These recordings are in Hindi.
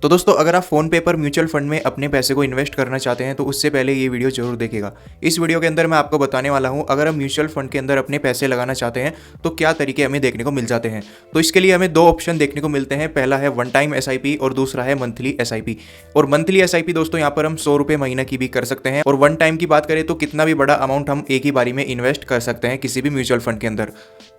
तो दोस्तों अगर आप फ़ोनपे पर म्यूचुअल फंड में अपने पैसे को इन्वेस्ट करना चाहते हैं तो उससे पहले ये वीडियो जरूर देखिएगा। इस वीडियो के अंदर मैं आपको बताने वाला हूँ अगर हम म्यूचुअल फंड के अंदर अपने पैसे लगाना चाहते हैं तो क्या तरीके हमें देखने को मिल जाते हैं। तो इसके लिए हमें दो ऑप्शन देखने को मिलते हैं, पहला है वन टाइम एसआईपी और दूसरा है मंथली एसआईपी। और मंथली एसआईपी दोस्तों यहाँ पर हम 100 रुपये महीना की भी कर सकते हैं, और वन टाइम की बात करें तो कितना भी बड़ा अमाउंट हम एक ही बारी में इन्वेस्ट कर सकते हैं किसी भी म्यूचुअल फंड के अंदर।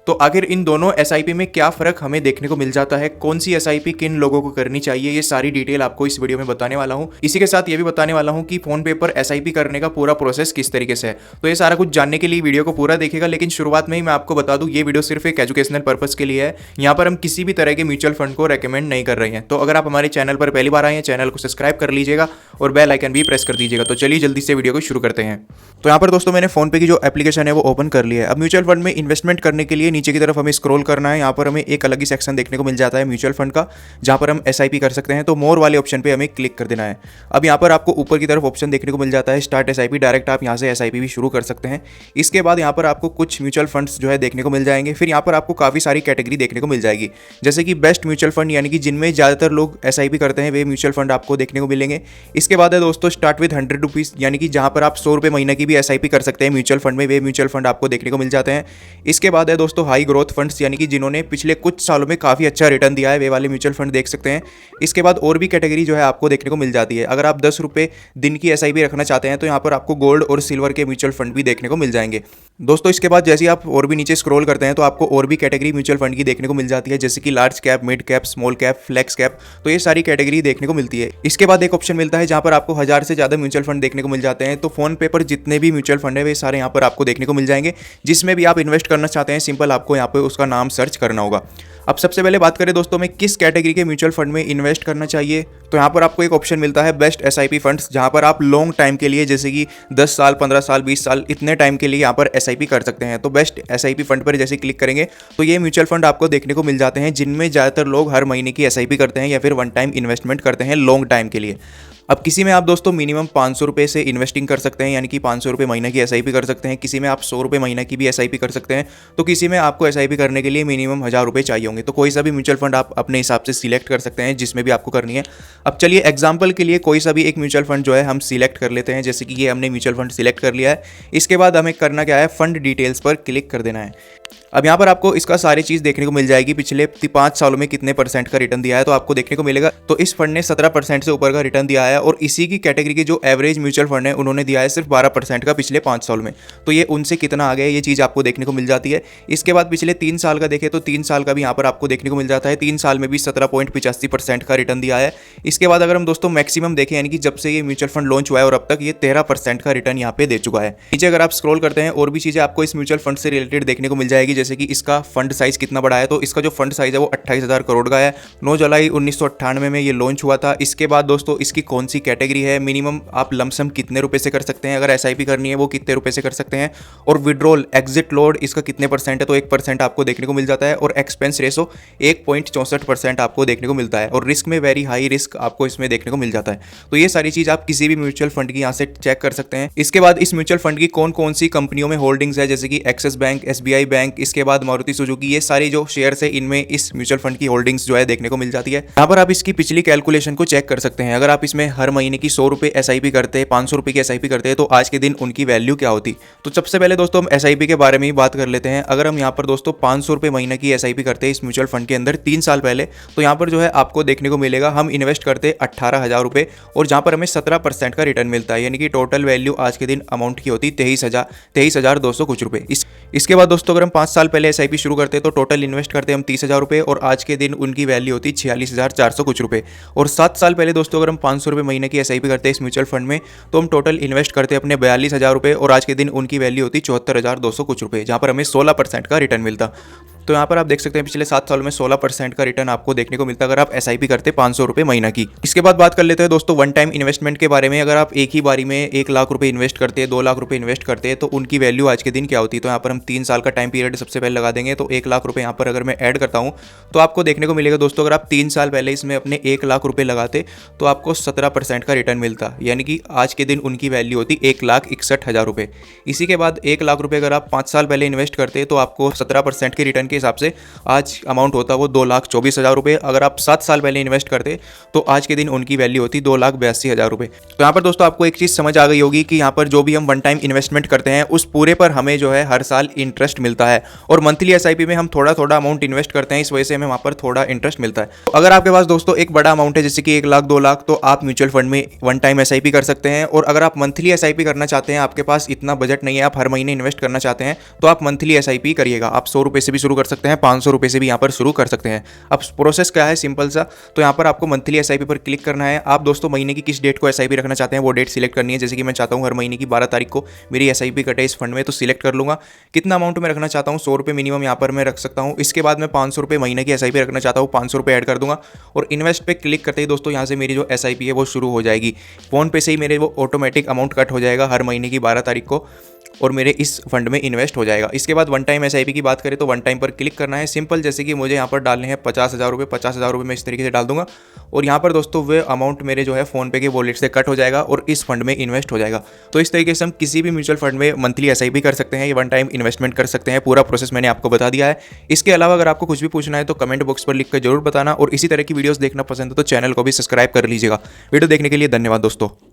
तो आखिर इन दोनों एसआईपी में क्या फ़र्क हमें देखने को मिल जाता है, कौन सी एसआईपी किन लोगों को करनी चाहिए, ये सारी डिटेल आपको इस वीडियो में बताने वाला हूँ। इसी के साथ ये भी बताने वाला हूँ कि फोन पे पर एसआईपी करने का पूरा प्रोसेस किस तरीके से है। तो ये सारा कुछ जानने के लिए वीडियो को पूरा देखिएगा, लेकिन शुरुआत में ही मैं आपको बता दूँ ये वीडियो सिर्फ एक एजुकेशनल पर्पज़ के लिए है। यहाँ पर हम किसी भी तरह के म्यूचुअल फंड को रेकमेंड नहीं कर रहे हैं। तो अगर आप हमारे चैनल पर पहली बार आए हैं, चैनल को सब्सक्राइब कर लीजिएगा और बेल आइकन भी प्रेस कर दीजिएगा। तो चलिए जल्दी से वीडियो को शुरू करते हैं। तो यहाँ पर दोस्तों मैंने फोनपे की जो एप्लीकेशन है वो ओपन कर लिया है। अब म्यूचुअल फंड में इन्वेस्टमेंट करने के लिए नीचे की तरफ हमें स्क्रॉल करना है। यहाँ पर हमें एक अलग ही सेक्शन देखने को मिल जाता है म्यूचुअल फंड का, जहाँ पर हम एसआईपी कर सकते हैं। तो मोर वाले ऑप्शन पे हमें क्लिक कर देना है। अब यहाँ पर आपको ऊपर की तरफ ऑप्शन देखने को मिल जाता है स्टार्ट एसआईपी, डायरेक्ट आप यहाँ से एसआईपी भी शुरू कर सकते हैं। इसके बाद यहाँ पर आपको कुछ म्यूचुअल फंड्स जो है देखने को मिल जाएंगे। फिर यहाँ पर आपको काफ़ी सारी कैटेगरी देखने को मिल जाएगी, जैसे कि बेस्ट म्यूचुअल फंड, यानी कि जिनमें ज़्यादातर लोग एसआईपी करते हैं वे म्यूचुअल फंड आपको देखने को मिलेंगे। इसके बाद है दोस्तों स्टार्ट विद 100 रुपीज़, यानी कि जहाँ पर आप 100 रुपये महीने की भी एसआईपी कर सकते हैं म्यूचुअल फंड में, वे म्यूचुअल फंड आपको देखने को मिल जाते हैं। इसके बाद है दोस्तों हाई ग्रोथ फंड्स, यानी कि जिन्होंने पिछले कुछ सालों में काफ़ी अच्छा रिटर्न दिया है, वे वाले म्यूचुअल फंड देख सकते हैं। इसके बाद और भी कैटेगरी जो है आपको देखने को मिल जाती है। अगर आप 10 रुपये दिन की एसआईपी रखना चाहते हैं तो यहाँ पर आपको गोल्ड और सिल्वर के म्यूचुअल फंड भी देखने को मिल जाएंगे दोस्तों। इसके बाद जैसे आप और भी नीचे स्क्रॉल करते हैं तो आपको और भी कैटेगरी म्यूचुअल फंड की देखने को मिल जाती है, जैसे कि large cap, mid cap, small cap, flex cap. तो ये सारी कैटेगरी देखने को मिलती है। इसके बाद एक ऑप्शन मिलता है जहाँ पर आपको 1000 से ज़्यादा म्यूचुअल फंड देखने को मिल जाते हैं। तो फोन पे पर जितने भी म्यूचुअल फंड है वे सारे यहाँ पर आपको देखने को मिल जाएंगे। जिसमें भी आप इन्वेस्ट करना चाहते हैं, सिंपल आपको यहाँ पर उसका नाम सर्च करना होगा। अब सबसे पहले बात करें दोस्तों में किस कैटेगरी के म्यूचुअल फंड में इन्वेस्ट करना चाहिए, तो यहाँ पर आपको एक ऑप्शन मिलता है बेस्ट एसआईपी फंड्स, जहाँ पर आप लॉन्ग टाइम के लिए, जैसे कि 10 साल, 15 साल, 20 साल, इतने टाइम के लिए यहाँ पर एसआईपी कर सकते हैं। तो बेस्ट एसआईपी फंड पर जैसे क्लिक करेंगे तो ये म्यूचुअल फंड आपको देखने को मिल जाते हैं, जिनमें ज़्यादातर लोग हर महीने की एसआईपी करते हैं या फिर वन टाइम इन्वेस्टमेंट करते हैं लॉन्ग टाइम के लिए। अब किसी में आप दोस्तों मिनिमम 500 रुपये से इन्वेस्टिंग कर सकते हैं, यानी कि 500 रुपये महीने की एसआईपी कर सकते हैं। किसी में आप 100 रुपये महीने की भी एसआईपी कर सकते हैं। तो किसी में आपको एसआईपी करने के लिए मिनिमम 1000 रुपये चाहिए होंगे। तो कोई सा भी म्यूचुअल फंड आप अपने हिसाब से सिलेक्ट कर सकते हैं जिसमें भी आपको करनी है। अब चलिए एग्जाम्पल के लिए कोई सा भी एक म्यूचुअल फंड जो है हम सिलेक्ट कर लेते हैं, जैसे कि ये हमने म्यूचुअल फंड सिलेक्ट कर लिया है। इसके बाद हमें करना क्या है, फंड डिटेल्स पर क्लिक कर देना है। अब यहाँ पर आपको इसका सारी चीज़ देखने को मिल जाएगी, पिछले 5 सालों में कितने % का रिटर्न दिया है तो आपको देखने को मिलेगा। तो इस फंड ने 17% से ऊपर का रिटर्न दिया है, और इसी की कैटेगरी के जो एवरेज म्यूचुअल फंड है उन्होंने दिया है सिर्फ 12% का पिछले 5 साल में। तो ये उनसे कितना आ गया ये चीज़ आपको देखने को मिल जाती है। इसके बाद पिछले 3 साल का देखें तो 3 साल का भी यहाँ पर आपको देखने को मिल जाता है। 3 साल में भी 17.85% का रिटर्न दिया है। इसके बाद अगर हम दोस्तों मैक्सिमम देखें, यानी कि जब से ये म्यूचुअल फंड लॉन्च हुआ है और अब तक ये 13% का रिटर्न यहाँ पे दे चुका है। नीचे अगर आप स्क्रॉल करते हैं और भी चीज़ें आपको इस म्यूचुअल फंड से रिलेटेड देखने को मिल जाएगी, जैसे कि इसका फंड साइज कितना बड़ा है। तो इसका जो फंड साइज है वो 28,000 करोड़ का है। 9 जुलाई 1998 में ये लॉन्च हुआ था। इसके बाद दोस्तों इसकी कौन सी कैटेगरी है, मिनिमम आप लमसम कितने रुपए से कर सकते हैं, अगर एसआईपी करनी है वो कितने रुपए से कर सकते हैं, और विड्रॉल एग्जिट लोड इसका कितने % है, तो 1% आपको देखने को मिल जाता है। और एक्सपेंस रेशो 1.64% आपको देखने को मिलता है। और रिस्क में वेरी हाई रिस्क आपको इसमें देखने को मिल जाता है। तो ये सारी चीज़ आप किसी भी म्यूचुअल फंड की यहाँ से चेक कर सकते हैं। इसके बाद इस म्यूचुअल फंड की कौन कौन सी कंपनियों में होल्डिंग्स है, जैसे कि एक्सिस बैंक, एसबीआई बैंक, इसके बाद मारुति सुजुकी, ये सारी जो शेयर्स है इनमें इस म्यूचुअल फंड की होल्डिंग्स जो है देखने को मिल जाती है। यहाँ पर आप इसकी पिछली कैलकुलेशन को चेक कर सकते हैं। अगर आप इसमें हर महीने की 100 रुपये एसआईपी करते हैं, 500 रुपये की एसआईपी करते हैं, तो आज के दिन उनकी वैल्यू क्या होती। तो सबसे पहले दोस्तों हम एसआईपी के बारे में ही बात कर लेते हैं। अगर हम यहाँ पर दोस्तों 500 रुपये महीने की एसआईपी करते हैं इस म्यूचुअल फंड के अंदर 3 साल पहले, तो यहाँ पर जो है आपको देखने को मिलेगा हम इन्वेस्ट करते 18,000 रुपये, और जहाँ पर हमें 17% का रिटर्न मिलता है, यानी कि टोटल वैल्यू आज के दिन अमाउंट की होती 23,200 कुछ रुपये। इसके बाद दोस्तों अगर हम 5 साल पहले एसआईपी शुरू करते हैं तो टोटल इन्वेस्ट करते हम 30,000 रुपये, और आज के दिन उनकी वैल्यू होती 46,400 कुछ रुपये। और 7 साल पहले दोस्तों अगर हम 500 रुपये महीने की एसआईपी करते हैं इस म्यूचुअल फंड में, तो हम टोटल इन्वेस्ट करते हैं अपने 42,000 रुपये, और आज के दिन उनकी वैल्यू होती 74,200 कुछ रुपये, जहाँ पर हमें 16% का रिटर्न मिलता। तो यहाँ पर आप देख सकते हैं पिछले 7 सालों में 16% का रिटर्न आपको देखने को मिलता अगर आप एसआईपी करते 500 रुपये महीना की। इसके बाद बात कर लेते हैं दोस्तों वन टाइम इन्वेस्टमेंट के बारे में। अगर आप एक ही बारी में 1 लाख रुपये इन्वेस्ट करते हैं, 2 लाख रुपये इन्वेस्ट करते हैं, तो उनकी वैल्यू आज के दिन क्या होती है। तो यहाँ पर हम 3 साल का टाइम पीरियड सबसे पहले लगा देंगे। तो 1 लाख रुपये यहाँ पर अगर मैं ऐड करता हूँ तो आपको देखने को मिलेगा दोस्तों, अगर आप 3 साल पहले इसमें अपने 1 लाख रुपये लगाते तो आपको 17% का रिटर्न मिलता, यानी कि आज के दिन उनकी वैल्यू होती 1,61,000 रुपये। इसी के बाद 1 लाख रुपये अगर आप 5 साल पहले इन्वेस्ट करते तो आपको 17% के रिटर्न के हिसाब से आज अमाउंट होता वो 2,24,000 रुपये। अगर आप 7 साल पहले इन्वेस्ट करते तो आज के दिन उनकी वैल्यू होती 2,82,000 रुपये। तो यहाँ पर दोस्तों आपको एक चीज़ समझ आ गई होगी कि यहाँ पर जो भी हम वन टाइम इन्वेस्टमेंट करते हैं उस पूरे पर हमें जो है हर साल इंटरेस्ट मिलता है, और मंथली एसआईपी में हम थोड़ा थोड़ा अमाउंट इन्वेस्ट करते हैं, इस वजह से हमें वहाँ पर थोड़ा इंटरेस्ट मिलता है। तो अगर आपके पास दोस्तों एक बड़ा अमाउंट है जैसे कि 1 लाख 2 लाख, तो आप म्यूचुअल फंड में वन टाइम एसआईपी कर सकते हैं। और अगर आप मंथली एसआईपी करना चाहते हैं, आपके पास इतना बजट नहीं है, आप हर महीने इन्वेस्ट करना चाहते हैं, तो आप मंथली एसआईपी करिएगा। आप 100 रुपये से भी शुरू कर सकते हैं, 500 रुपये से भी यहाँ पर शुरू कर सकते हैं। अब प्रोसेस क्या है, सिंपल सा। तो यहाँ पर आपको मंथली एसआईपी पर क्लिक करना है। आप दोस्तों महीने की किस डेट को एसआईपी रखना चाहते हैं वो डेट सिलेक्ट करनी है। जैसे कि मैं चाहता हूँ हर महीने की 12 तारीख को मेरी एसआईपी कटे इस फंड में, तो सिलेक्ट कर लूँगा। कितना अमाउंट मैं रखना चाहता हूँ, 100 रुपये मिनिमम यहाँ पर मैं रख सकता हूँ। इसके बाद मैं 500 रुपये महीने की एसआईपी रखना चाहता हूँ, 500 रुपये ऐड कर दूंगा और इन्वेस्ट पे क्लिक करते ही दोस्तों यहाँ से मेरी जो एसआईपी है वो शुरू हो जाएगी। फ़ोन पे से ही मेरे वो ऑटोमेटिक अमाउंट कट हो जाएगा हर महीने की 12 तारीख को, और मेरे इस फंड में इन्वेस्ट हो जाएगा। इसके बाद वन टाइम एसआईपी की बात करें तो वन टाइम पर क्लिक करना है। सिंपल, जैसे कि मुझे यहाँ पर डालने हैं 50,000 रुपये। 50,000 रुपये मैं इस तरीके से डाल दूंगा और यहाँ पर दोस्तों वे अमाउंट मेरे जो है फ़ोनपे के वॉलेट से कट हो जाएगा और इस फंड में इन्वेस्ट हो जाएगा। तो इस तरीके से हम किसी भी म्यूचुअल फंड में मंथली एसआईपी कर सकते हैं, ये वन टाइम इन्वेस्टमेंट कर सकते हैं। पूरा प्रोसेस मैंने आपको बता दिया है। इसके अलावा अगर आपको कुछ भी पूछना है तो कमेंट बॉक्स पर लिख कर जरूर बताना, और इसी तरह की वीडियोज़ देखना पसंद है तो चैनल को भी सब्सक्राइब कर लीजिएगा। वीडियो देखने के लिए धन्यवाद दोस्तों।